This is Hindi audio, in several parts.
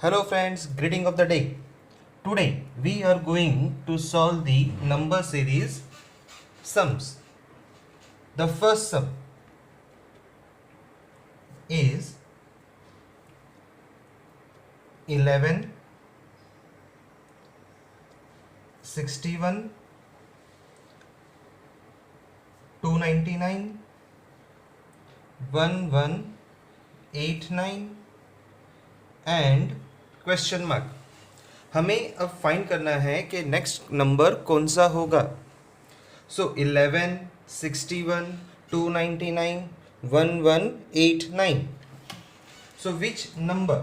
Hello friends, greeting of the day. Today we are going to solve the number series sums. The first sum is 11, 61, 299, 1189 and question mark. हमें अब फाइंड करना है कि नेक्स्ट नंबर कौन सा होगा. सो 11, 61, 299, 1189. सो विच नंबर.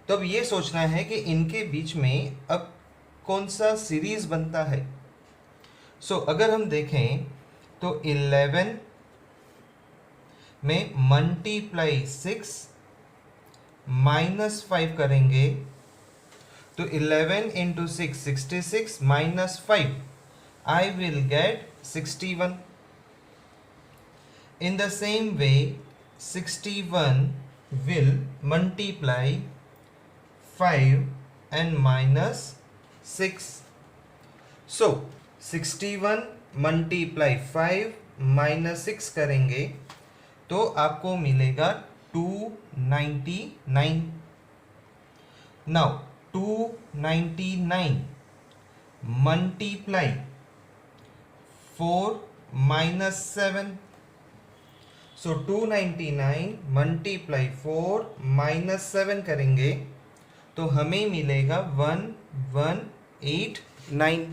तो अब ये सोचना है कि इनके बीच में अब कौन सा सीरीज बनता है. सो अगर हम देखें तो 11 में मल्टीप्लाई 6 -5 करेंगे तो 11 into 6 66 -5 I will get 61. In the same way 61 will multiply 5 and minus 6. So 61 multiply 5 minus 6 करेंगे तो आपको मिलेगा 299. Now 299 multiply 4 minus 7. So 299 multiply 4 minus 7 करेंगे तो हमें मिलेगा 1189.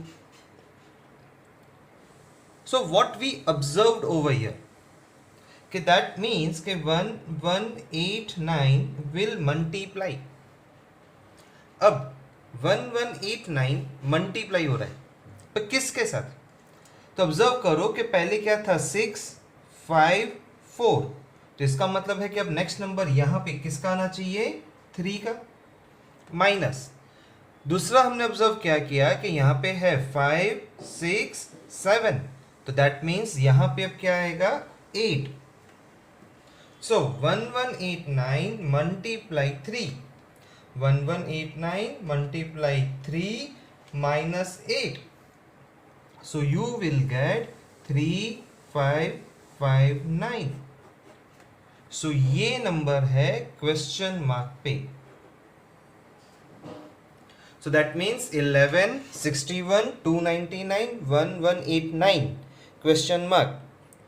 So what we observed over here कि that means कि 1189 will multiply. अब 1189 मल्टीप्लाई हो रहा है तो किसके साथ. तो ऑब्जर्व करो कि पहले क्या था 6 5 4. तो इसका मतलब है कि अब नेक्स्ट नंबर यहां पे किसका आना चाहिए 3 का माइनस. दूसरा हमने ऑब्जर्व क्या किया कि यहां पे है 5 6 7. तो दैट मीन्स यहां पे अब क्या आएगा 8. So 1189 multiply 3. 1189 multiply 3 minus 8. So you will get 3559. So ये नंबर है क्वेश्चन मार्क पे. So that means 11, 61, 299, 1189 question mark.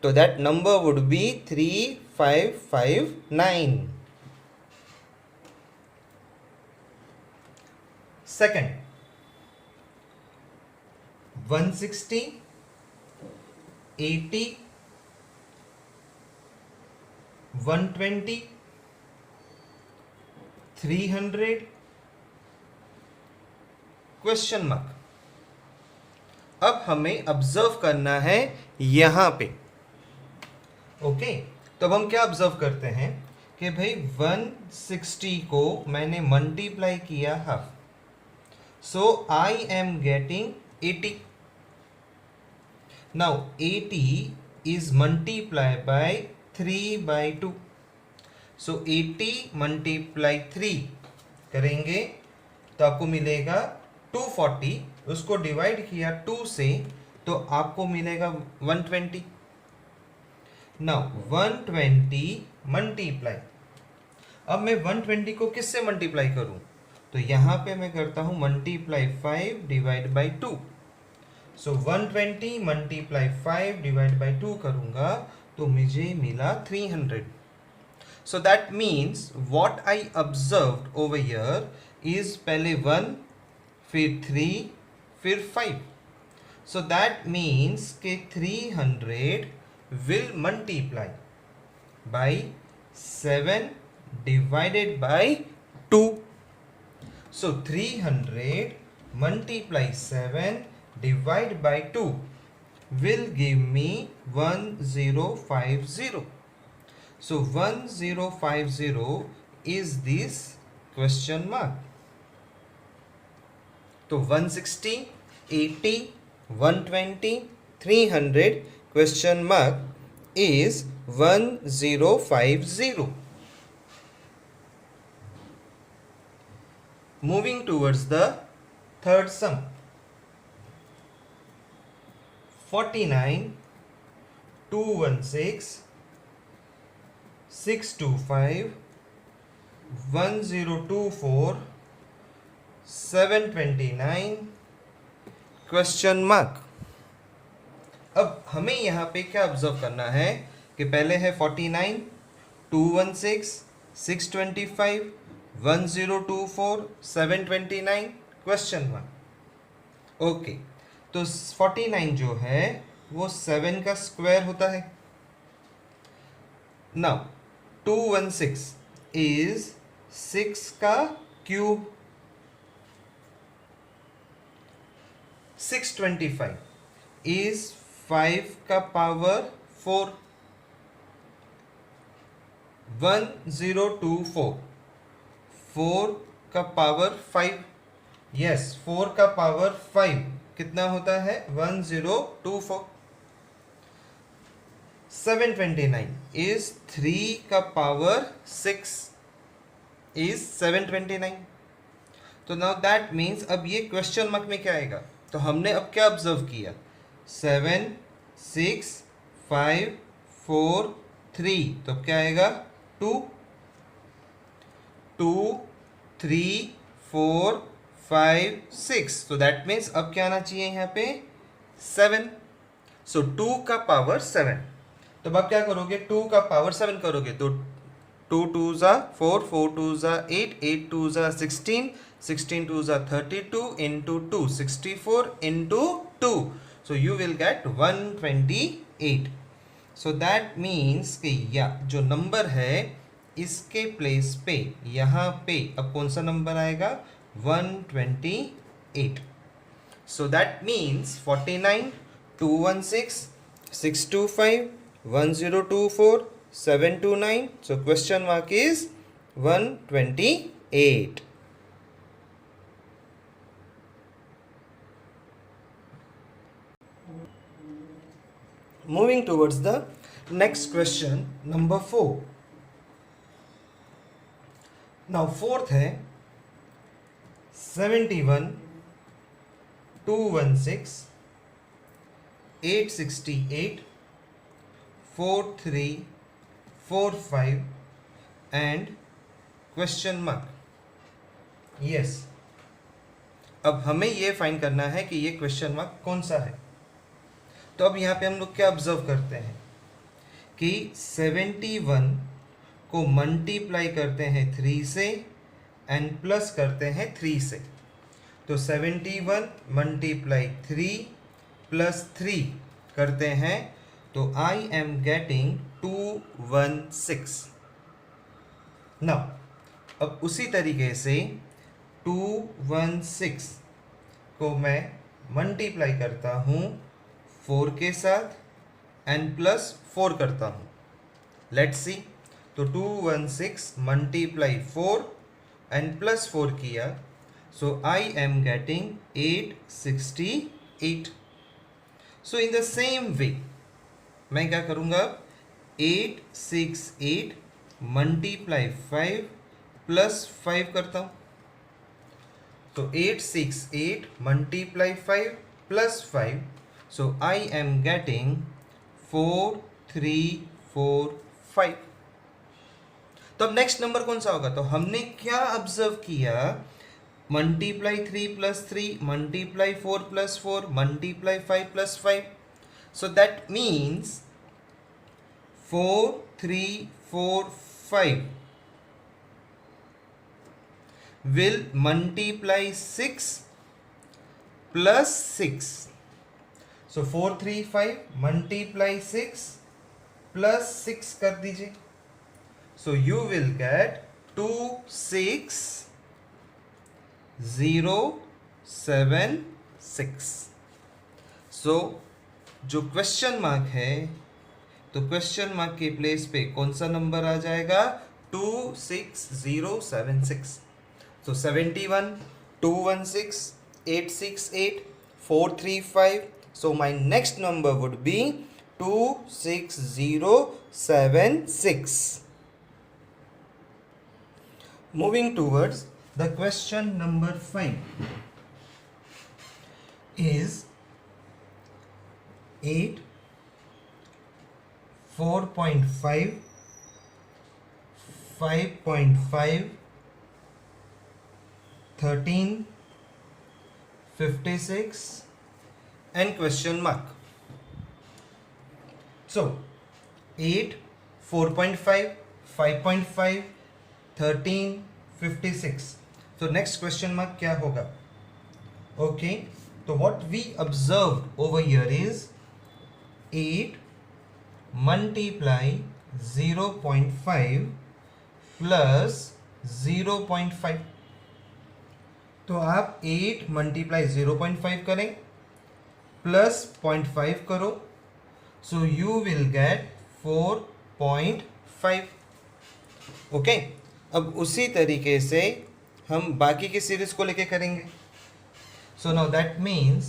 So that number would be 3559. Second, 160, 80, 120, 300 question mark. अब हमें ऑब्जर्व करना है यहां पे. ओके तो अब हम क्या ऑब्जर्व करते हैं कि भाई 160 को मैंने मल्टीप्लाई किया half. So I am getting 80. Now 80 is multiply by 3/2. So 80 multiply 3 करेंगे तो आपको मिलेगा 240. उसको डिवाइड किया 2 से तो आपको मिलेगा 120. Now 120 multiply. अब मैं 120 को किससे मल्टीप्लाई करूं तो यहां पे मैं करता हूं multiply 5 divide by 2. So 120 multiply 5 divide by 2 करूंगा तो मुझे मिला 300. सो that means what I observed over here is पहले 1 फिर 3 फिर 5. सो दैट मीन्स के 300 will multiply by 7 divided by 2. So 300 multiply 7 divide by 2 will give me 1050. So 1050 is this question mark. तो 160, 80, 120, 300 question mark is 1050. Moving towards the third sum. 49, 216, 625, 1024, 729 question mark. अब हमें यहाँ पे क्या ऑब्जर्व करना है कि पहले है 49, 216, 625, 1024, 729 क्वेश्चन मार्क. ओके, तो 49 जो है वो 7 का स्क्वायर होता है. नाउ 216 इज 6 का क्यूब. 625 इज 5 का पावर 4. 1024 4 का पावर 5. यस, 4 का पावर 5 कितना होता है? 1024. 729 इज 3 का पावर 6 इज 729. तो नाउ दैट मीन्स अब ये क्वेश्चन मार्क में क्या आएगा? तो हमने अब क्या ऑब्जर्व किया? 7, 6, 5, 4, 3. तो क्या आएगा? 2, 2, 3, 4, 5, 6. तो दैट मीन्स अब क्या आना चाहिए यहाँ पे? 7. सो 2 का पावर 7. तो अब क्या करोगे? 2 का पावर 7 करोगे तो 2 2 ज़ा 4, 4 2 ज़ा 8, 8 2 ज़ा 16, 16 2 ज़ा 32 into 2, 64 into 2. So you will get 128. So that means कि या जो नंबर है इसके प्लेस पे यहाँ पे अब कौन सा नंबर आएगा? 128. So that means 49, 216, 625, 1024, 729. So question mark is 128. Moving towards the next question, number 4. Now fourth है 71, 216, 868, 4345 and क्वेश्चन मार्क. यस, अब हमें ये फाइंड करना है कि ये क्वेश्चन मार्क कौन सा है. तो अब यहाँ पे हम लोग क्या ऑब्जर्व करते हैं कि 71 को मल्टीप्लाई करते हैं 3 से एंड प्लस करते हैं 3 से. तो 71 मल्टीप्लाई 3 प्लस 3 करते हैं तो आई एम गेटिंग 216. नाउ अब उसी तरीके से 216 को मैं मल्टीप्लाई करता हूँ 4 के साथ एंड प्लस 4 करता हूँ. Let's see. तो 216 मल्टीप्लाई 4 एंड प्लस 4 किया. So I am getting 868. So in the same way मैं क्या करूँगा? 868 मल्टीप्लाई 5 प्लस 5 करता हूँ. तो 868 multiply 5 plus 5. So I am getting 4345. तो अब नेक्स्ट नंबर कौन सा होगा? तो हमने क्या ऑब्जर्व किया? Multiply 3 plus 3, multiply 4 plus 4, multiply 5 plus 5. So that means 4345 will multiply 6 plus 6. So 435 multiply 6 plus 6 कर दीजिए. So you will get 26076. So जो क्वेश्चन मार्क है तो क्वेश्चन मार्क के प्लेस पे कौन सा नंबर आ जाएगा? 26076. तो 71, 216, 868, 435. So my next number would be 26076. Moving towards The question number 5 is 8, 4.5, 5.5, 13, 56 and question mark. So 8, 4.5, 5.5, 13, 56. So next question mark क्या होगा? Okay, so what we observed over here is 8 multiply 0.5 plus 0.5. तो आप 8 मल्टीप्लाई 0.5 करें प्लस 0.5 करो, सो यू विल गेट 4.5. ओके, अब उसी तरीके से हम बाकी की सीरीज को लेके करेंगे. So now that means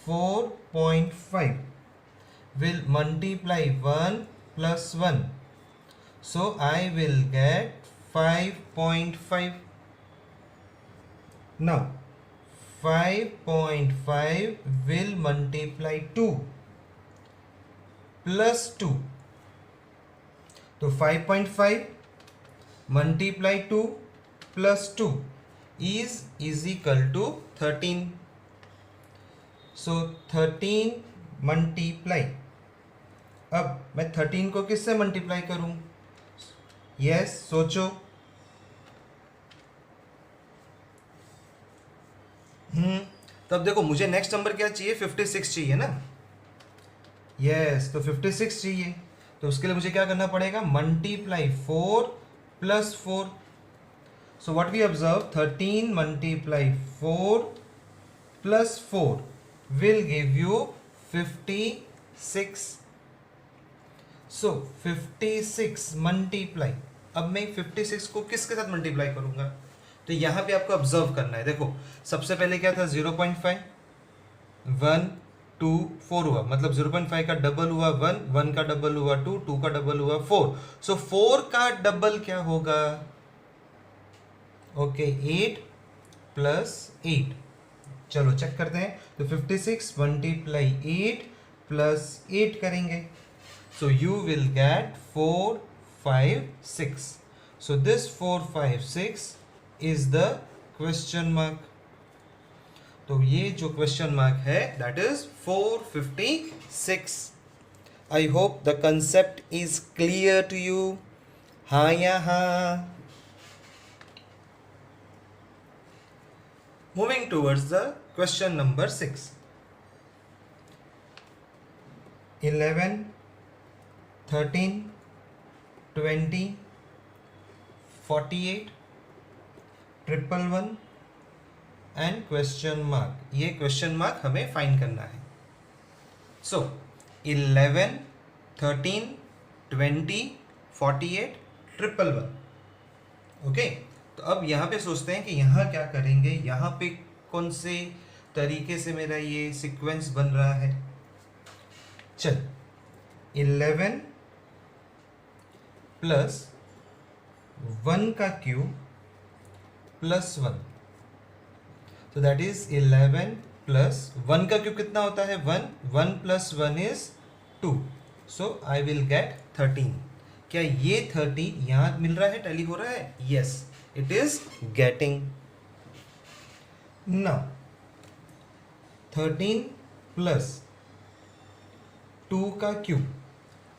4.5 will multiply 1 plus 1. So I will get 5.5. Now 5.5 will multiply 2 plus 2. So 5.5 multiply 2 plus 2 is equal to 13. So 13 multiply. अब मैं 13 को किससे मल्टीप्लाई करूं? यस, सोचो. तो अब देखो, मुझे नेक्स्ट नंबर क्या चाहिए? 56 चाहिए ना. यस, तो 56 चाहिए. तो उसके लिए मुझे क्या करना पड़ेगा? Multiply 4 plus 4. So what we observe, 13 multiply 4 plus 4 will give you 56. So 56 multiply. अब मैं 56 को किसके साथ मल्टीप्लाई करूंगा? तो यहां पे आपको ऑब्जर्व करना है. देखो, सबसे पहले क्या था? 0.5, 1, 2, 4 हुआ, मतलब 0.5 का डबल हुआ 1, 1 का डबल हुआ 2, 2 का डबल हुआ 4. सो 4 का डबल क्या होगा? Okay, 8 plus 8. चलो चेक करते हैं. तो 56 मल्टीप्लाई 8 प्लस 8 करेंगे, so you will get 4, 5, 6. So this 4, 5, 6 is the question mark. तो ये जो क्वेश्चन मार्क है that is 456. I hope the concept is clear to you. हाँ या हाँ? Moving towards the question number 6. 11, 13, 20, 48, 111 and question mark. ये question mark हमें find करना है. So 11, 13, 20, 48, 111. Okay. तो अब यहाँ पे सोचते हैं कि यहाँ क्या करेंगे. यहाँ पे कौन से तरीके से मेरा ये सीक्वेंस बन रहा है. चल, 11 प्लस 1 का क्यूब प्लस 1. तो दैट इज 11 प्लस 1 का क्यूब कितना होता है? 1. 1 plus 1 is 2. So I will gate 13. क्या ये 30 यहाँ मिल रहा है? टैली हो रहा है? Yes, it is getting. Now 13 plus 2 का क्यूब.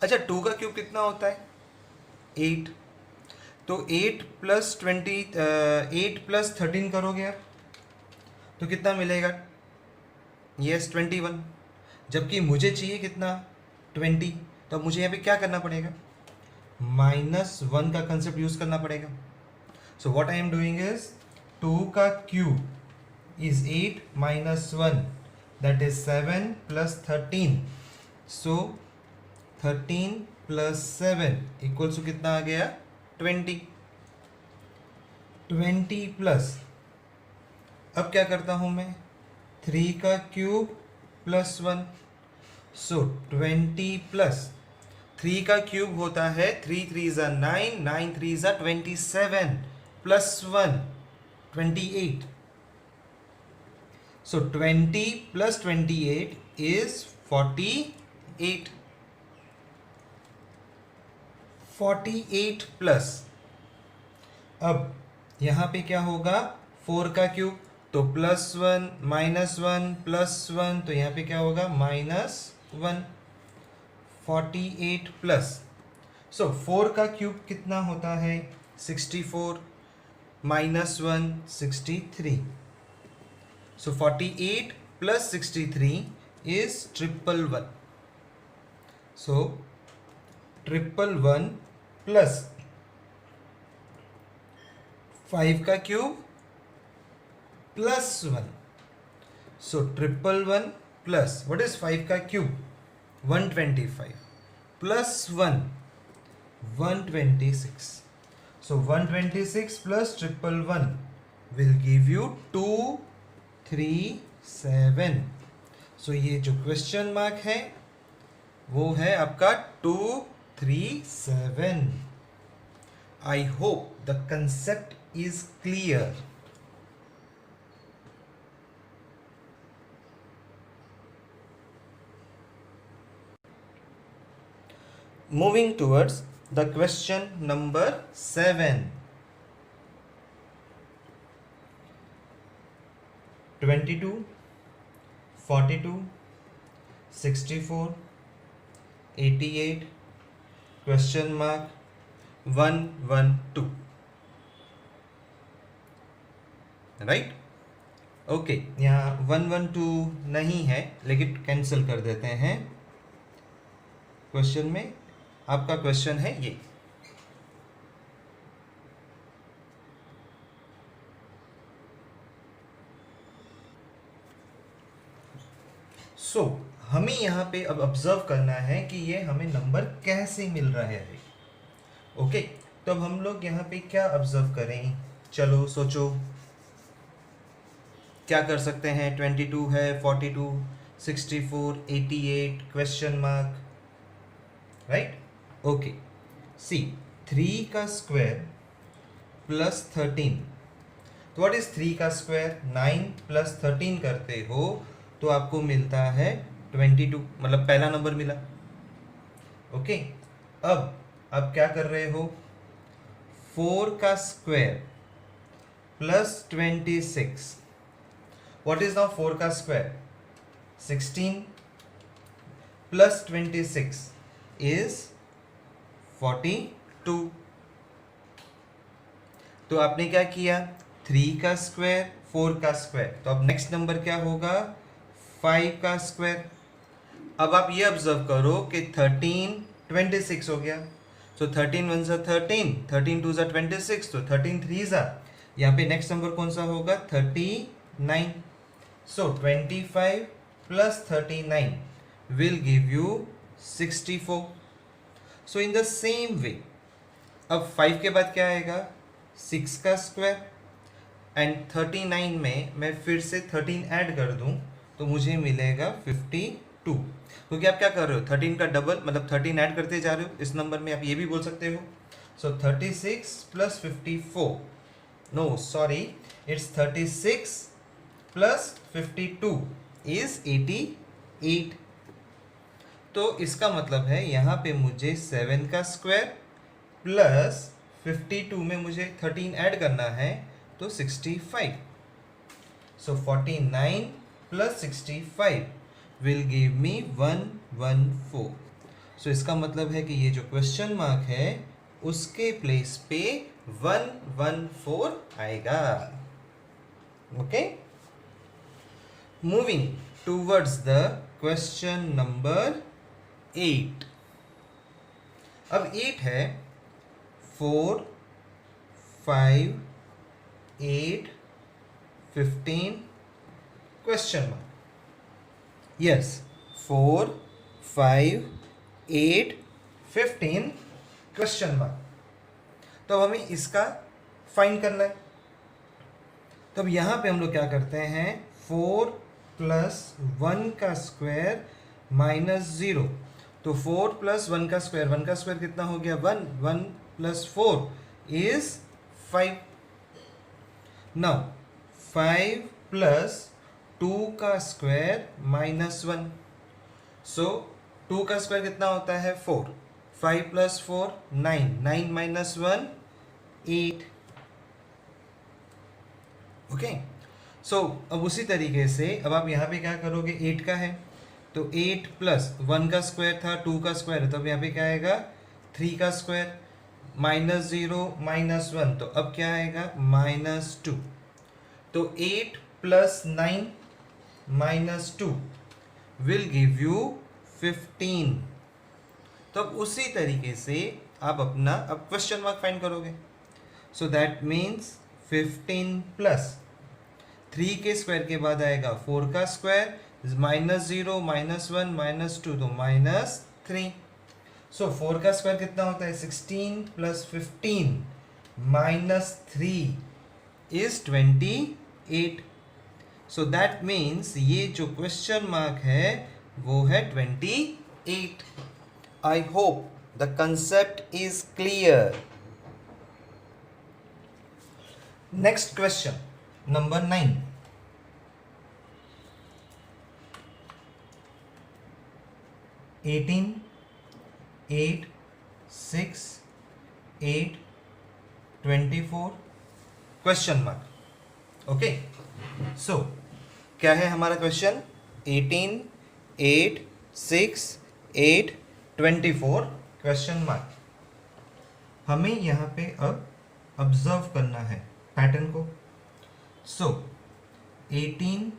अच्छा, 2 का क्यूब कितना होता है? 8. तो 8 प्लस 8 प्लस 13 करोगे आप तो कितना मिलेगा? यस, 21. जबकि मुझे चाहिए कितना? 20. तो अब मुझे यहाँ पे क्या करना पड़ेगा? -1 का कंसेप्ट यूज करना पड़ेगा. So what I am doing is 2 का cube is 8 minus 1, that is 7 plus 13. So 13 plus 7 equals to कितना आ गया? 20. 20 प्लस, अब क्या करता हूँ मैं? 3 का क्यूब प्लस 1. सो 20 प्लस 3 का क्यूब होता है 3 3 9, 9 3 27 plus 1. 28. So 20 plus 28 is 48. 48 plus, अब यहाँ पे क्या होगा, 4 का क्यूब, तो +1 -1 +1, तो यहाँ पे क्या होगा -1. 48 प्लस, सो 4 का क्यूब कितना होता है 64, -1 63. सो 48 प्लस 63 इज 111. सो 111 प्लस 5 का cube +1. So 111 plus what is 5 का cube 125 plus 1 126. So 126 plus 111 will give you 237. So ये जो क्वेश्चन मार्क है वो है आपका 237. I hope the concept is clear. Moving towards the question number 7. 22, 42, 64, 88, question mark 112. Right, okay, यहाँ 112 नहीं है लेकिन कैंसिल कर देते हैं. क्वेश्चन में आपका क्वेश्चन है ये. सो हमें यहाँ पे अब ऑब्जर्व करना है कि ये हमें नंबर कैसे मिल रहा है. ओके, तो अब हम लोग यहाँ पे क्या ऑब्जर्व करें, चलो सोचो क्या कर सकते हैं. 22 है, 42, 64, 88, क्वेश्चन मार्क, राइट. ओके, सी 3 का स्क्वायर प्लस 13, तो व्हाट इज 3 का स्क्वायर, 9 प्लस 13 करते हो तो आपको मिलता है 22, मतलब पहला नंबर मिला. ओके, अब क्या कर रहे हो, 4 का square plus 26, what is now 4 का स्क्वायर, 16 प्लस 26 इज 42. तो आपने क्या किया, 3 का स्क्वायर 4 का स्क्वायर, तो अब नेक्स्ट नंबर क्या होगा 5 का स्क्वायर. अब आप ये ऑब्जर्व करो कि 13 26 हो गया. सो 13 1 13, 13 2 26, तो 13 3 यहाँ पे नेक्स्ट नंबर कौन सा होगा 39. सो 25 plus 39 will give you 64. So in the same वे अब 5 के बाद क्या आएगा 6 का स्क्वायर, एंड 39 में मैं फिर से 13 ऐड कर दूं तो मुझे मिलेगा 52. क्योंकि आप क्या कर रहे हो 13 का डबल, मतलब 13 ऐड करते जा रहे हो इस नंबर में, आप ये भी बोल सकते हो. So 36 plus 54, no sorry, it's 36 plus 52 is 88. तो इसका मतलब है यहाँ पे मुझे 7 का स्क्वायर प्लस 52 में मुझे 13 ऐड करना है तो 65. सो 49 प्लस 65 विल गिव मी 114. सो इसका मतलब है कि ये जो क्वेश्चन मार्क है उसके प्लेस पे 114 आएगा. Okay, moving towards the question number 8. अब 8 है 4, 5, 8, 15, question mark. Yes, 4, 5, 8, 15, question mark. तो अब हमें इसका फाइंड करना है. तो अब यहाँ पे हम लोग क्या करते हैं, 4 प्लस 1 का स्क्वायर माइनस 0. तो 4 प्लस 1 का स्क्वायर कितना हो गया 1, 1 प्लस 4 इज 5. नाउ 5 प्लस 2 का स्क्वायर माइनस 1, सो 2 का स्क्वायर कितना होता है 4, 5 प्लस 4 9, 9 माइनस 1 8। ओके, सो अब उसी तरीके से अब आप यहाँ पे क्या करोगे, 8 का है तो 8 प्लस 1 का स्क्वायर था 2 का स्क्वायर है, तो अब यहाँ पे क्या आएगा 3 का स्क्वायर, माइनस 0 माइनस 1, तो अब क्या आएगा माइनस 2। तो 8 plus 9 minus 2 will give you 15। तो अब उसी तरीके से आप अपना अब क्वेश्चन मार्क फाइंड करोगे, सो दैट मीन्स 15 प्लस 3 के स्क्वायर के बाद आएगा 4 का स्क्वायर, माइनस 0 माइनस 1 माइनस 2, तो माइनस 3। सो 4 का स्क्वायर कितना होता है 16 plus 15 minus 3 is 28। So that means ये जो क्वेश्चन मार्क है वो है 28। I hope the concept is clear. Next question number 9। 18, 8, 6, 8, 24 question mark. Okay, so क्या है हमारा क्वेश्चन, 18, 8, 6, 8, 24 क्वेश्चन मार्क। हमें यहाँ पे अब ऑब्जर्व करना है पैटर्न को। सो 18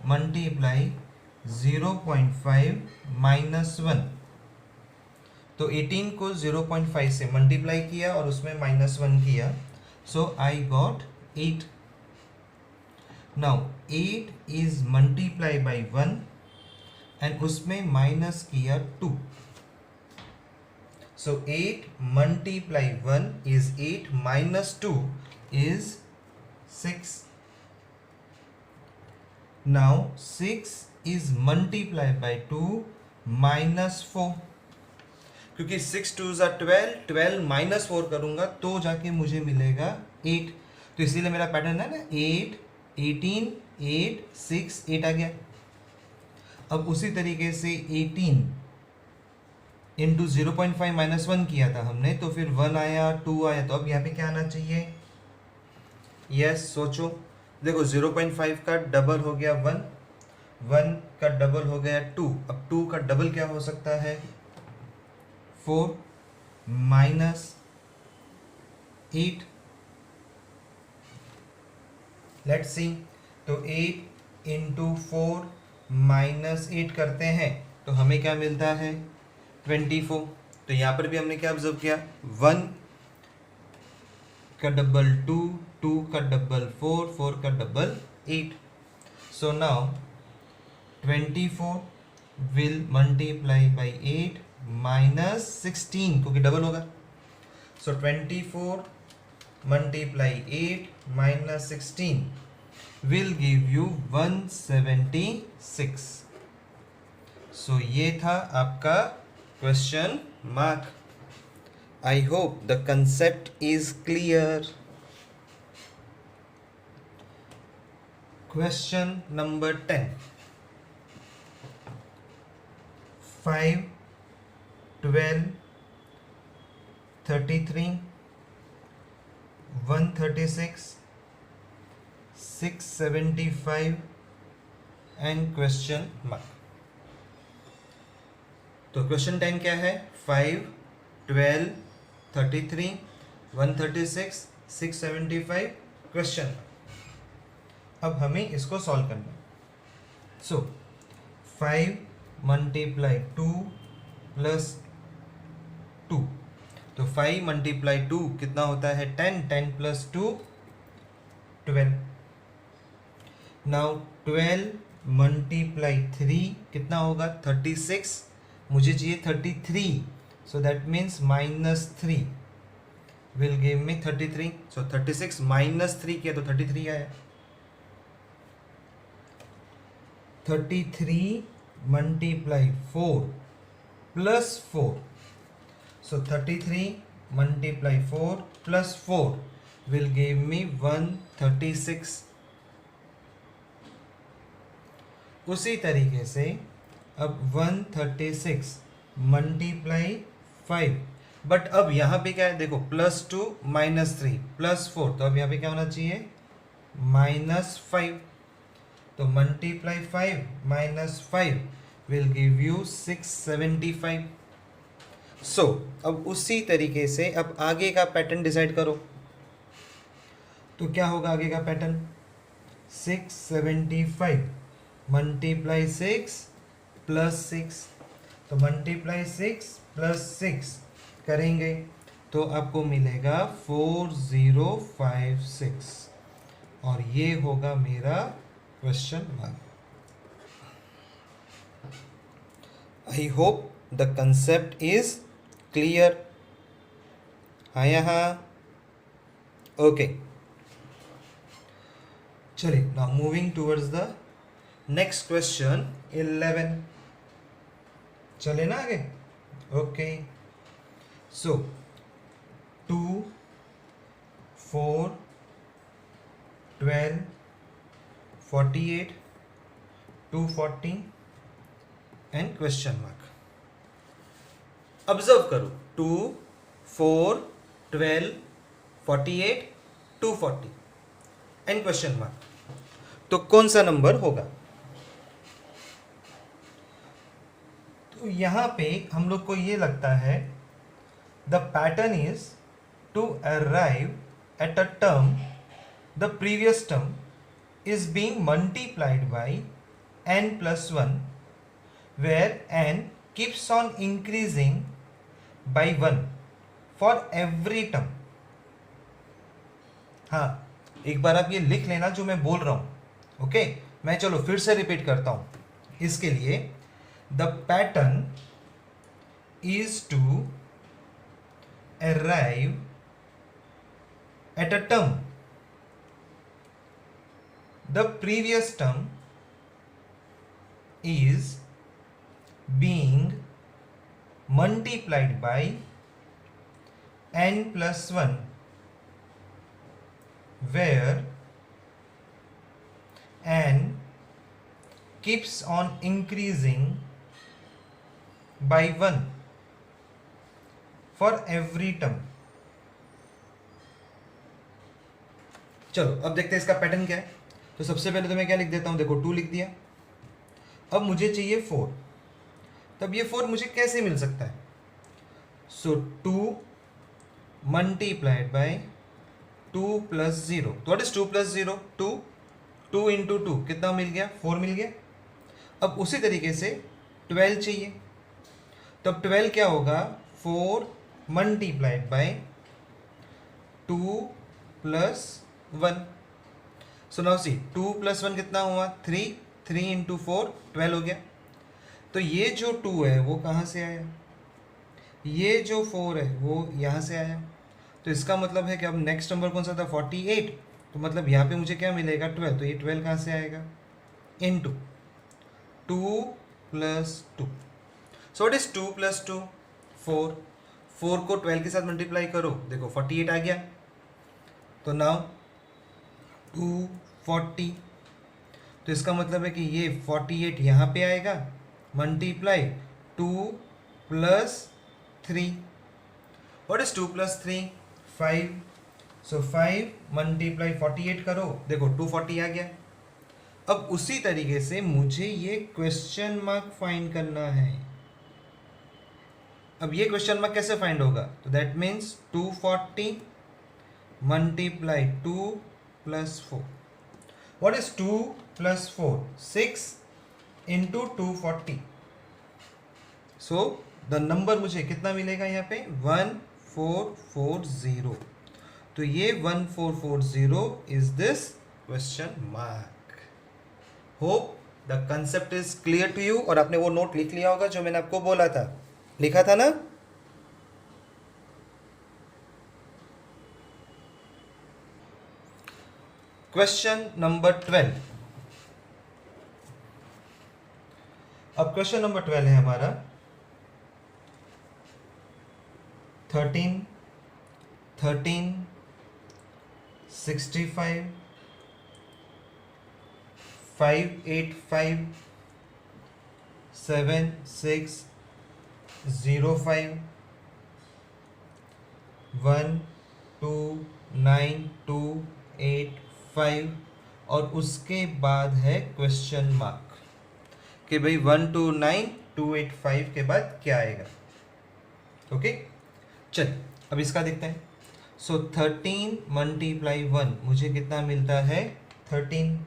मल्टीप्लाई 0.5 माइनस 1, तो 18 को 0.5 से मल्टीप्लाई किया और उसमें माइनस 1 किया, so I got 8। Now 8 is multiply by 1 and उसमें माइनस किया 2, so 8 multiply 1 is 8 minus 2 is 6। Now 6 is multiplied by 2 minus 4, क्योंकि 6 2 are 12, 12 माइनस 4 करूंगा तो जाके मुझे मिलेगा 8, तो इसीलिए मेरा पैटर्न है ना 8, 18, 8, 6, 8 आ गया। अब उसी तरीके से 18 इंटू 0.5 माइनस 1 किया था हमने, तो फिर 1 आया 2 आया, तो अब यहाँ पे क्या आना चाहिए, यस सोचो, देखो 0.5 का डबल हो गया 1, 1 का डबल हो गया 2, अब 2 का डबल क्या हो सकता है 4 माइनस 8। लेट्स सी, तो 8 इंटू 4 माइनस 8 करते हैं तो हमें क्या मिलता है 24। तो यहाँ पर भी हमने क्या ऑब्जर्व किया, 1 का डबल 2, 2 का डबल 4, 4 का double 8। So now 24 will multiply by 8 minus 16, क्योंकि डबल होगा, सो 24 multiply 8 minus 16 will give you 176। सो ये था आपका question mark. I hope the concept is clear. Question number 10. 5, 12, 33, 136, 675 and question mark. तो क्वेश्चन 10 क्या है, 5, 12, 33, 136, 675 क्वेश्चन। अब हमें इसको सॉल्व करना है। सो 5 मल्टीप्लाई 2 प्लस 2, तो 5 मल्टीप्लाई 2 कितना होता है 10, 10 प्लस 2 12। नाउ 12 मल्टीप्लाई 3 कितना होगा 36, मुझे चाहिए 33, so that means minus 3 will give me 33, so 36 minus 3 किया तो 33 आया। 33 multiply 4 plus 4, so 33 multiply 4 plus 4 will give me 136. उसी तरीके से अब 136 मल्टीप्लाई 5, बट अब यहाँ पे क्या है देखो, +2 -3 +4, तो अब यहाँ पे क्या होना चाहिए -5. तो मल्टीप्लाई 5 -5 विल गिव यू 675. सो अब उसी तरीके से अब आगे का पैटर्न डिसाइड करो. तो क्या होगा आगे का पैटर्न, 675 मल्टीप्लाई 6 +6. तो मल्टीप्लाई 6 +6 करेंगे तो आपको मिलेगा 4056, और ये होगा मेरा question mark. I hope the concept is clear. हाँ यहाँ ओके. चलिए now moving towards the next question 11. चले ना आगे. Okay so 2 4 12 48 240 and question mark. Observe करो 2 4 12 48 240 एंड क्वेश्चन मार्क. तो कौन सा नंबर होगा. तो यहां पे हम लोग को ये लगता है the pattern is to arrive at a term the previous term is being multiplied by n plus 1 where n keeps on increasing by 1 for every term. हाँ एक बार आप ये लिख लेना जो मैं बोल रहा हूं. ओके मैं चलो फिर से रिपीट करता हूं इसके लिए. The pattern is to arrive at a term the previous term is being multiplied by n plus 1 where n keeps on increasing by 1 for every term. चलो अब देखते हैं इसका पैटर्न क्या है. तो सबसे पहले तो मैं क्या लिख देता हूं, देखो 2 लिख दिया. अब मुझे चाहिए 4. तब ये 4 मुझे कैसे मिल सकता है. So 2 multiplied by 2 + 0. तो व्हाट इज 2 + 0 2. 2 इंटू 2 कितना मिल गया 4 मिल गया. अब उसी तरीके से 12 चाहिए. तब 12 क्या होगा 4 multiplied by 2 + 1. So now see 2 + 1 कितना हुआ 3. 3 इंटू 4 12 हो गया. तो ये जो 2 है वो कहाँ से आया, ये जो 4 है वो यहाँ से आया. तो इसका मतलब है कि अब नेक्स्ट नंबर कौन सा था 48. तो मतलब यहाँ पे मुझे क्या मिलेगा 12. तो ये 12 कहाँ से आएगा इंटू 2 + 2. So what is 2 + 2 4. 4 को 12 के साथ मल्टीप्लाई करो देखो 48 आ गया. तो नाउ 240. तो इसका मतलब है कि ये 48 यहाँ पे आएगा multiply 2 + 3. What is 2 + 3 5. So 5 multiply 48 करो देखो 240 आ गया. अब उसी तरीके से मुझे ये क्वेश्चन मार्क फाइंड करना है. अब ये क्वेश्चन मार्क कैसे फाइंड होगा. तो that means 240 multiply 2 + 4. What is 2 + 4? 6 into 240. So the number मुझे कितना मिलेगा यहाँ पे 1440. तो ये 1440 is this question mark. Hope the concept is clear to you. और आपने वो नोट लिख लिया होगा जो मैंने आपको बोला था, लिखा था ना. Question number 12. अब क्वेश्चन नंबर 12 है हमारा 13 13 65, 585, 7605, 129285 और उसके बाद है क्वेश्चन मार्क कि भाई 129285 के बाद क्या आएगा। ओके, चल अब इसका देखते हैं। सो 13 मल्टीप्लाई 1 मुझे कितना मिलता है 13।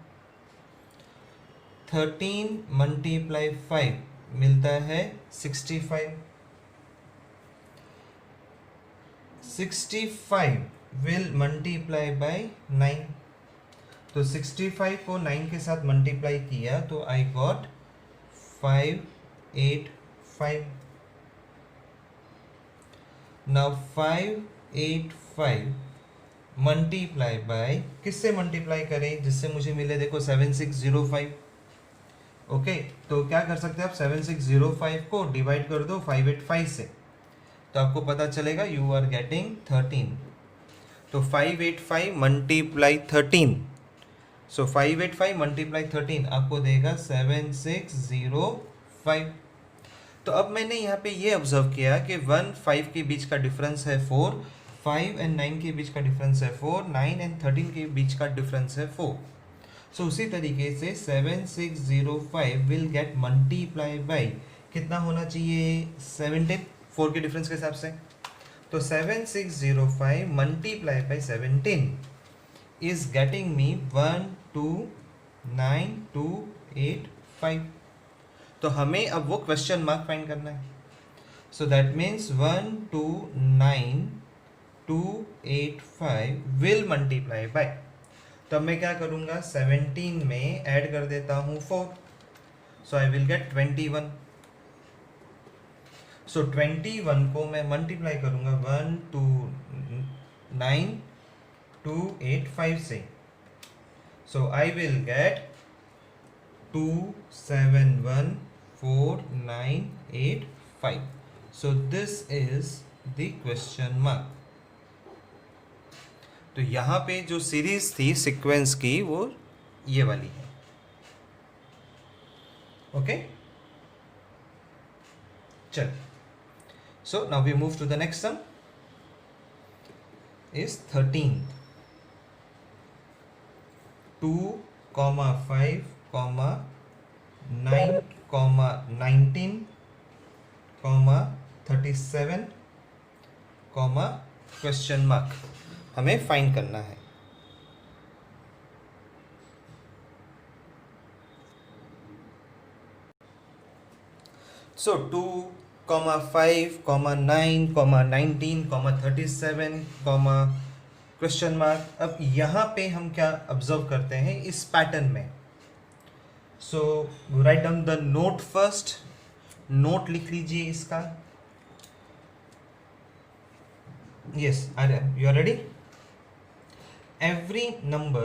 13 मल्टीप्लाई 5 मिलता है 65। 65 विल मल्टीप्लाई बाय 9। तो 65 को 9 के साथ मल्टीप्लाई किया तो I got 585। Now 585 multiply by किससे मल्टीप्लाई करें जिससे मुझे मिले, देखो 7605। ओके, तो क्या कर सकते हैं आप, 7605 को डिवाइड कर दो 585 से, तो आपको पता चलेगा यू आर गेटिंग 13। तो 585 मल्टीप्लाई 13, सो 585 मल्टीप्लाई 13 आपको देगा 7605। तो अब मैंने यहाँ पे ये ऑब्जर्व किया कि 1 5 के बीच का डिफरेंस है 4, 5 एंड 9 के बीच का डिफरेंस है 4, 9 एंड 13 के बीच का डिफरेंस है 4। सो उसी तरीके से 7605 विल गेट मल्टीप्लाई बाय कितना होना चाहिए 17, 4 के डिफरेंस के हिसाब से। तो 7605 multiply by 17 is getting me 129285। तो हमें अब वो क्वेश्चन मार्क फाइंड करना है। सो that means 129285 will multiply by, तो अब मैं क्या करूंगा 17 में ऐड कर देता हूं 4, सो आई विल गेट 21। सो 21 को मैं मल्टीप्लाई करूंगा 129285 से, so I will get 27149885। So this is the question mark. तो यहाँ पे जो सीरीज थी सीक्वेंस की वो ये वाली है। ओके, चल, so now we move to the next sum is 13। 2, 5, 9, 19, 37, question mark हमें फाइंड करना है। So 2, 5, 9, 19, 37, question mark. अब यहाँ पे हम क्या ऑब्जर्व करते हैं इस पैटर्न में। So write down the note first, note लिख लीजिए इसका। Yes, you are ready. Every number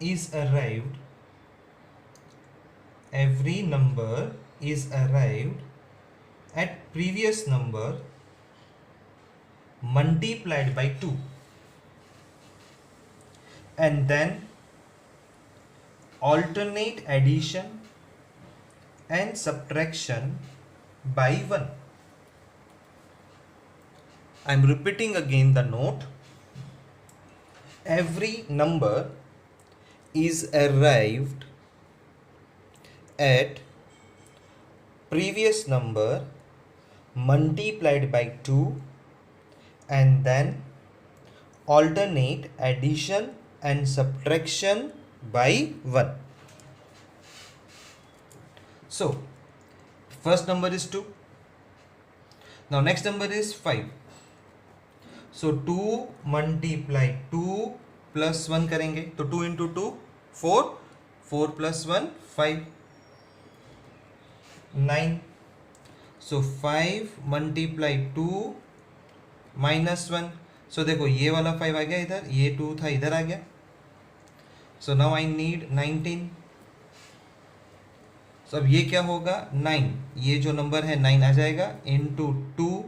is arrived at previous number multiplied by 2 and then alternate addition and subtraction by 1. I am repeating again the note. Every number is arrived at previous number multiplied by 2 and then alternate addition and subtraction by 1. So first number is 2. Now next number is 5. So 2 multiply 2 plus 1 करेंगे तो 2 इंटू 2 4, 4 प्लस 1 5, 9। सो 5 मल्टीप्लाई 2 माइनस 1, सो देखो ये वाला 5 आ गया इधर, ये 2 था इधर आ गया। So now I need 19। सो अब ये क्या होगा 9, ये जो नंबर है 9 आ जाएगा इंटू 2।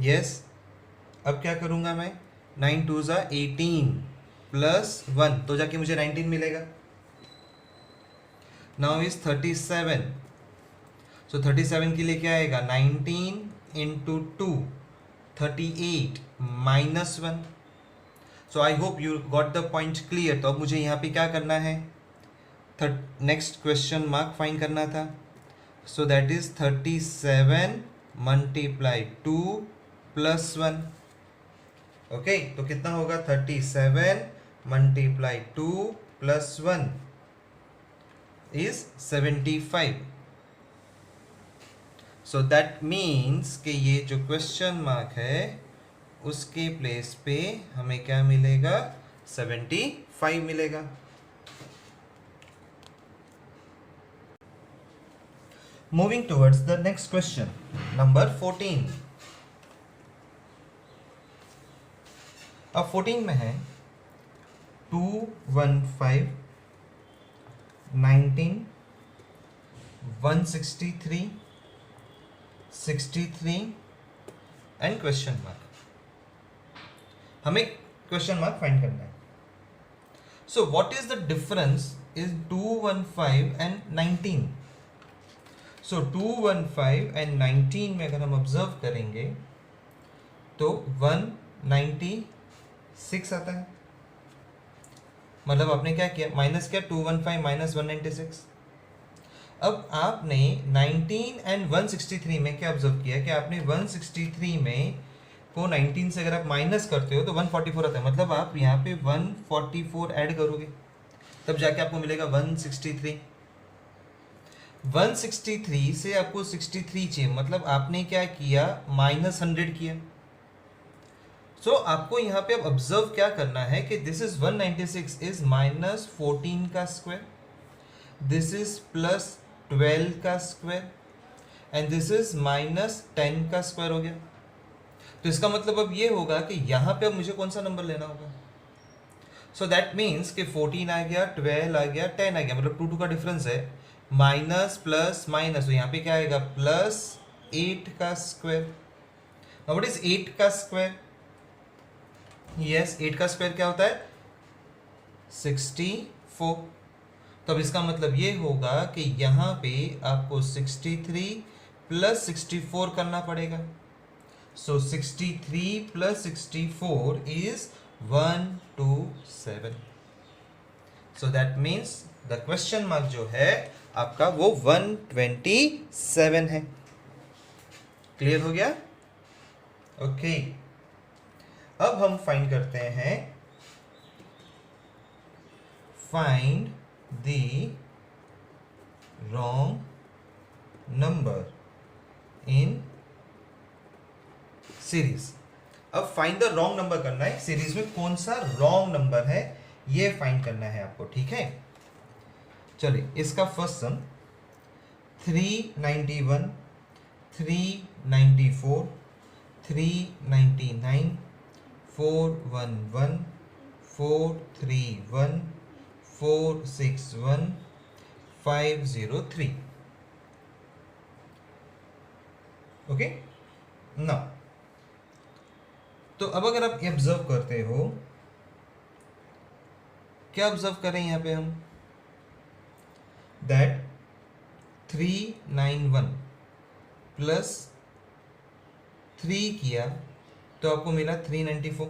यस, अब क्या करूंगा मैं 9 2 ज़ा 18 प्लस 1 तो जाके मुझे 19 मिलेगा. Now is 37. सो 37 के लिए क्या आएगा 19 into 2 38 minus 1. So I hope you got the point clear. तो अब मुझे यहाँ पे क्या करना है, नेक्स्ट क्वेश्चन मार्क फाइंड करना था. So that is 37 multiply 2 plus 1. Okay, तो कितना होगा 37 multiply 2 plus 1 is 75. So that means कि ये जो क्वेश्चन मार्क है उसके प्लेस पे हमें क्या मिलेगा 75 मिलेगा. Moving towards the next question number 14. अब 14 में है 215 19 163 63 एंड क्वेश्चन मार्क. हमें क्वेश्चन मार्क फाइंड करना है. So what is the difference is 215 and 19. So 215 and 19 में अगर हम ऑब्जर्व करेंगे तो 196 आता है. मतलब आपने क्या किया, माइनस किया 215 माइनस 196. अब आपने 19 एंड 163 में क्या ऑब्जर्व किया कि आपने 163 में को 19 से अगर आप माइनस करते हो तो 144 आता है. मतलब आप यहाँ पे 144 ऐड करोगे तब जाके आपको मिलेगा 163. 163 से आपको 63 चाहिए, मतलब आपने क्या किया माइनस 100 किया. सो आपको यहाँ पे अब ऑब्जर्व क्या करना है कि दिस इज 196 इज माइनस 14 का स्क्वायर, दिस इज प्लस 12 का square and this is minus 10 का स्क्वायर हो गया. तो इसका मतलब अब ये होगा कि यहाँ पे अब मुझे कौन सा नंबर लेना होगा. सो दैट मीन्स कि 14 आ गया, 12 आ गया, 10 आ गया, मतलब 2 2 का डिफरेंस है. माइनस प्लस माइनस, तो यहाँ पे क्या आएगा प्लस 8 का स्क्वायर. नाउ व्हाट इज 8 का स्क्वायर. यस, 8 का स्क्वायर क्या होता है 64. तो अब इसका मतलब ये होगा कि यहाँ पे आपको 63 प्लस 64 करना पड़ेगा. सो 63 plus 64 is 127. So that means the question mark जो है आपका वो 127 है. क्लियर हो गया. ओके, अब हम फाइंड करते हैं find the wrong number in series. अब फाइंड द रॉन्ग नंबर करना है. सीरीज में कौन सा रॉन्ग नंबर है ये फाइंड करना है आपको. ठीक है, चलिए इसका फर्स्ट सम 391 394 399 411 431 461 503. ओके, नाउ तो अब अगर आप ऑब्जर्व करते हो, क्या ऑब्जर्व करें यहाँ पे हम दैट 391 प्लस 3 किया तो आपको मिला 394.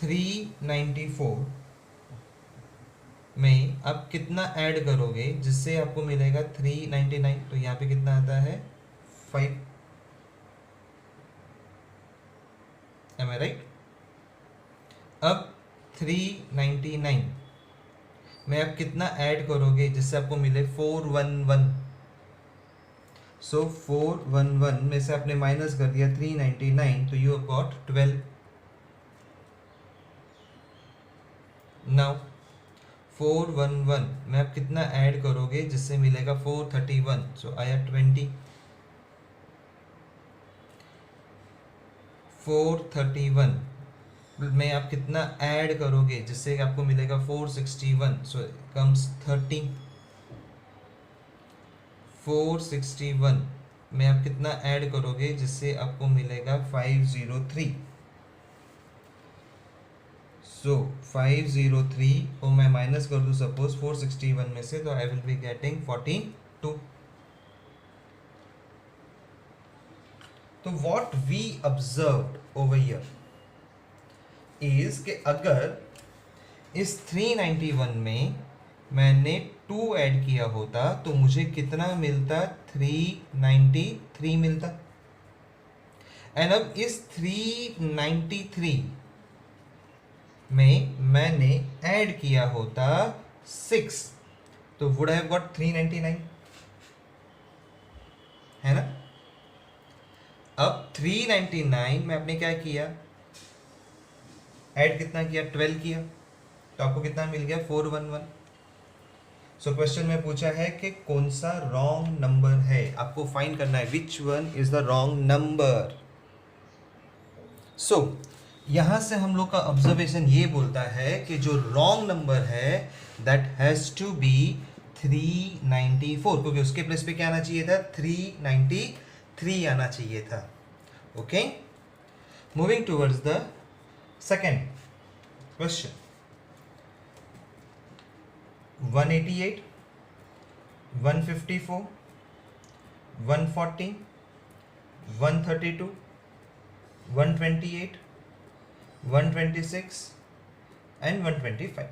394 में आप कितना ऐड करोगे जिससे आपको मिलेगा 399. तो यहाँ पे कितना आता है 5. Am I right? अब 399 में आप कितना ऐड करोगे जिससे आपको मिले 411. सो 411 में से आपने माइनस कर दिया 399 तो यू गॉट 12. नाउ 411 में आप कितना ऐड करोगे जिससे मिलेगा 431. सो आया 20. 431 में आप कितना ऐड करोगे जिससे आपको मिलेगा 461. सो कम्स 30. 461 में आप कितना ऐड करोगे जिससे आपको मिलेगा 503. सो 503 को मैं माइनस कर दूँ सपोज 461 में से, तो आई विल बी गेटिंग 42. तो what we observed over here is कि अगर इस 391 में मैंने 2 ऐड किया होता तो मुझे कितना मिलता? 393 मिलता. एंड अब इस 393 में मैंने ऐड किया होता 6, तो वुड हैव गॉट 399, है ना. अब 399 में आपने क्या किया? ऐड कितना किया? 12 किया, तो आपको कितना मिल गया? 411. सो क्वेश्चन में पूछा है कि कौन सा रॉन्ग नंबर है, आपको फाइंड करना है which one is the wrong number. So यहां से हम लोग का ऑब्जर्वेशन ये बोलता है कि जो रॉन्ग नंबर है दैट हैज टू बी 394, क्योंकि उसके प्लेस पे क्या आना चाहिए था? 393 आना चाहिए था. Okay, moving towards the second question. 188, 154, 140, 132, 128, 126 and 125.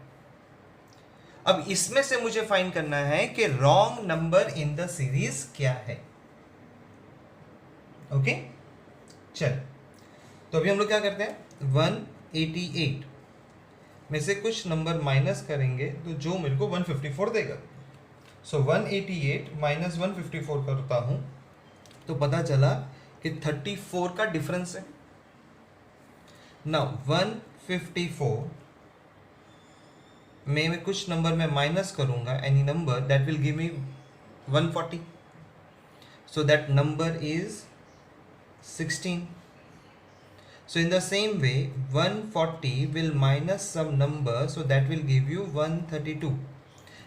अब इसमें से मुझे फाइंड करना है कि wrong number in the series क्या है. ओके, चल, तो अभी हम लोग क्या करते हैं? 188 में से कुछ नंबर माइनस करेंगे तो जो मेरे को 154 देगा. सो 188 माइनस 154 करता हूं तो पता चला कि 34 का डिफरेंस है. नाउ 154 में मैं कुछ नंबर में माइनस करूंगा, any number that will give me 140. So that number is 16. So in the same way 140 will minus some number, so that will give you 132,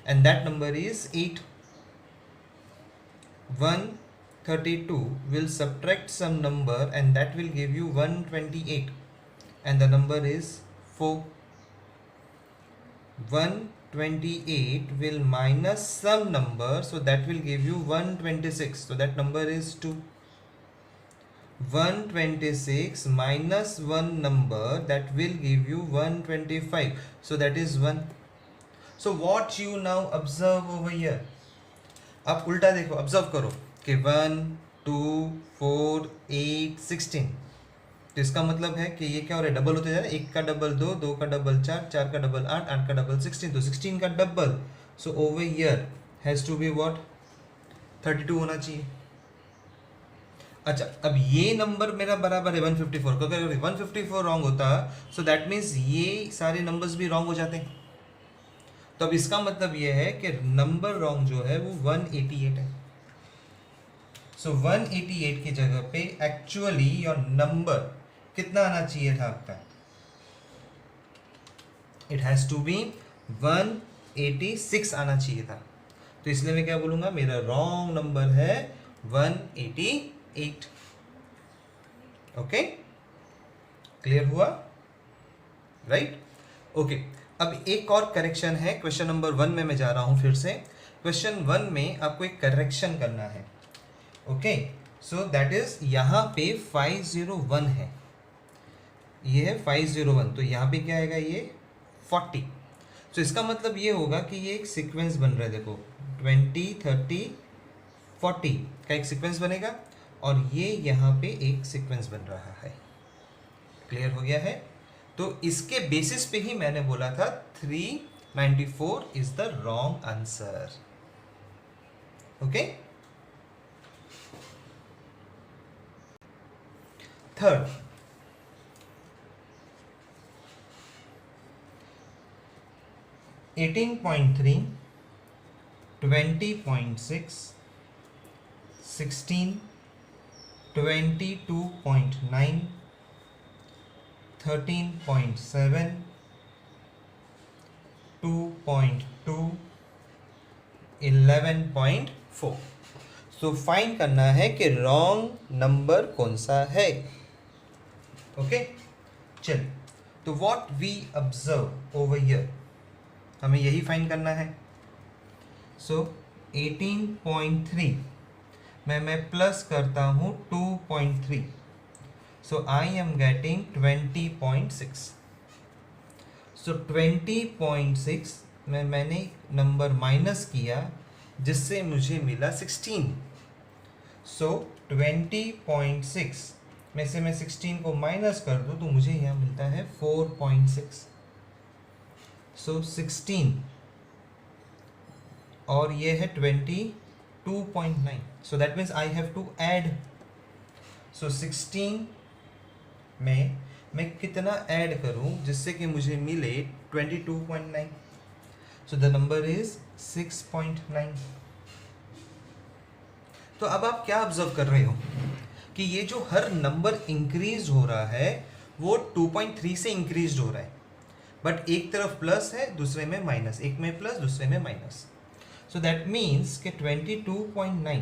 and that number is 8. 132 will subtract some number and that will give you 128, and the number is 4. 128 will minus some number, so that will give you 126, so that number is 2. 126 minus one number that will give you 125, so that is 1. So what you now observe over here, आप उल्टा देखो, ऑब्जर्व करो कि 1 2 4 8 16, तो इसका मतलब है कि ये क्या हो रहा है? डबल होते जा रहा है. 1 का डबल 2, 2 का डबल 4, 4 का डबल 8, 8 का डबल 16, तो 16 का double. So over here has to be what? 32 होना चाहिए. अच्छा, अब ये नंबर मेरा बराबर है 154 का. अगर 154 रॉन्ग होता सो दैट मीन्स ये सारे नंबर्स भी रॉन्ग हो जाते हैं. तो अब इसका मतलब ये है कि नंबर रॉन्ग जो है वो 188 है. सो 188 की जगह पे एक्चुअली योर नंबर कितना आना चाहिए था आपका? इट हैज टू बी 186 आना चाहिए था. तो इसलिए मैं क्या बोलूंगा? मेरा रॉन्ग नंबर है 188. ओके, क्लियर हुआ? राइट. ओके, अब एक और करेक्शन है. क्वेश्चन नंबर 1 में मैं जा रहा हूं फिर से. क्वेश्चन 1 में आपको एक करेक्शन करना है. ओके, सो दैट इज यहां पे 501 है, ये है 501, तो यहां पे क्या आएगा? ये 40. तो इसका मतलब ये होगा कि ये एक सीक्वेंस बन रहा है. देखो 20 30 40 का एक सीक्वेंस बनेगा और ये यहाँ पे एक सीक्वेंस बन रहा है. क्लियर हो गया है? तो इसके बेसिस पे ही मैंने बोला था 394 is the wrong answer. Okay, third, 18.3 20.6 16 22.9 13.7 2.2 11.4. So find करना है कि रॉन्ग नंबर कौन सा है. ओके, चल, तो what we observe over here, हमें यही फाइंड करना है. सो 18.3 में मैं प्लस करता हूँ 2.3, सो आई एम गेटिंग 20.6. सो 20.6 में मैंने नंबर माइनस किया जिससे मुझे मिला 16. सो 20.6 में से मैं 16 को माइनस कर दूं तो मुझे यहाँ मिलता है 4.6. सो 16 और ये है 22.9. So that means I have to add. So 16 में मैं कितना ऐड करूं जिससे कि मुझे मिले 22.9. So the number is 6.9. तो अब आप क्या ऑब्जर्व कर रहे हो कि ये जो हर नंबर इंक्रीज हो रहा है वो 2.3 से इंक्रीज हो रहा है, बट एक तरफ प्लस है दूसरे में माइनस, एक में प्लस दूसरे में माइनस. सो दैट मीन्स कि 22.9.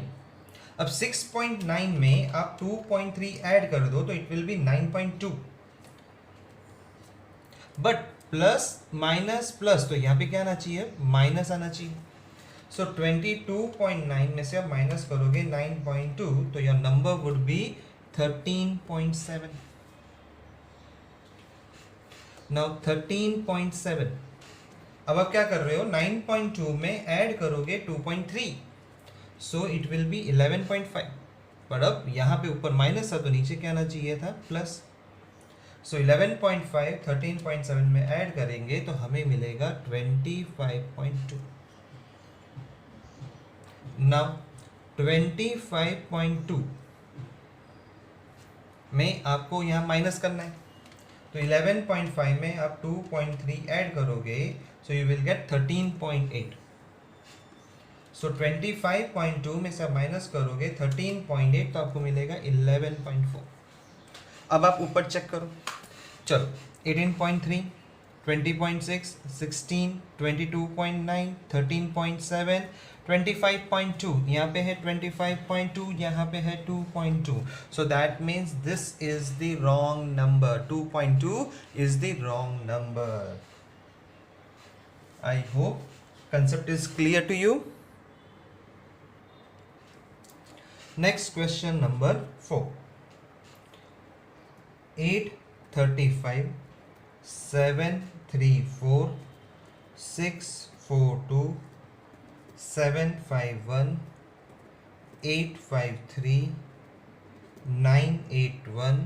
अब 6.9 में आप 2.3 ऐड कर दो तो it will be 9.2. But plus minus plus, तो यहाँ पे क्या आना चाहिए, माइनस आना चाहिए. सो 22.9 में से आप माइनस करोगे 9.2 तो your number would be 13.7. Now 13.7. अब आप क्या कर रहे हो, 9.2 में ऐड करोगे 2.3, सो इट विल बी 11.5. पर अब यहाँ पे ऊपर माइनस था तो नीचे क्या आना चाहिए था, प्लस. सो 11.5 13.7 में ऐड करेंगे तो हमें मिलेगा 25.2. नाउ 25.2 में आपको यहाँ माइनस करना है, तो 11.5 में आप 2.3 ऐड करोगे सो यू विल गेट 13.8. सो 25.2 में से आप माइनस करोगे 13.8 तो आपको मिलेगा 11.4. अब आप ऊपर चेक करो. चलो 18.3, 20.6, 16, 22.9, 13.7, 25.2. यहाँ पे है 25.2, यहाँ पे है 2.2. So that means this is the wrong number. 2.2 is the wrong number. I hope concept is clear to you. Next question number 4. 835, 734, 642, 751, 853, 981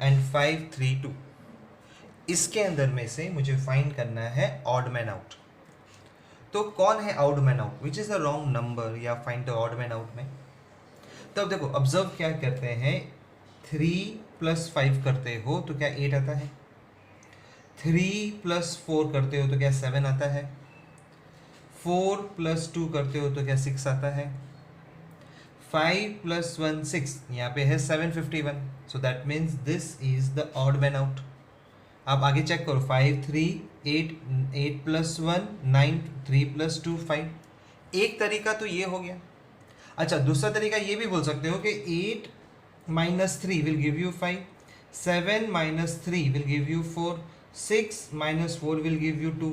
and 532. इसके अंदर में से मुझे फाइंड करना है ऑड मैन आउट. तो कौन है odd man out, which is the wrong number, या find the odd man out में. तो अब देखो ऑब्जर्व क्या करते हैं, 3 + 5 करते हो तो क्या 8 आता है, 3 + 4 करते हो तो क्या 7 आता है, 4 + 2 करते हो तो क्या 6 आता है, 5 + 1 6, यहाँ पे है 751. सो that means this is the odd man out. आप आगे चेक करो, 5 3 8 8 + 1 9 3 + 2 5. एक तरीका तो ये हो गया. अच्छा, दूसरा तरीका ये भी बोल सकते हो कि 8 - 3 will give you 5, 7 - 3 will give you 4, 6 - 4 will give you 2.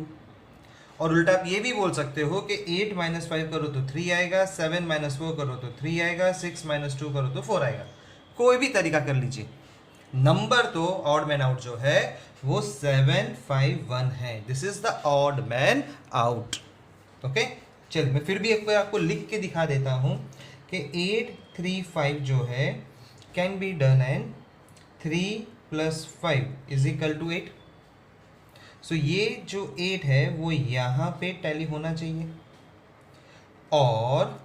और उल्टा आप ये भी बोल सकते हो कि 8 - 5 करो तो 3 आएगा, 7 - 4 करो तो 3 आएगा, 6 - 2 करो तो 4 आएगा. कोई भी तरीका कर लीजिए, नंबर तो ऑड मैन आउट जो है वो 751 है. This is the odd man out. Okay, चलिए मैं फिर भी एक बार आपको लिख के दिखा देता हूँ कि 835 जो है कैन बी डन एंड 3 + 5 = 8. सो ये जो 8 है वो यहाँ पे टैली होना चाहिए, और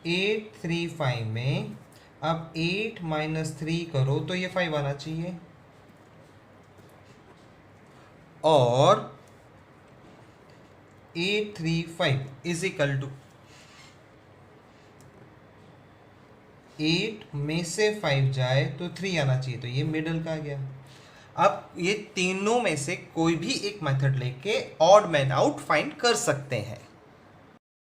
835 में अब 8 - 3 करो तो ये 5 आना चाहिए, और 835 = 8 में से 5 जाए तो 3 आना चाहिए, तो ये मिडल का आ गया. अब ये तीनों में से कोई भी एक मेथड लेके ऑड मैन आउट फाइंड कर सकते हैं.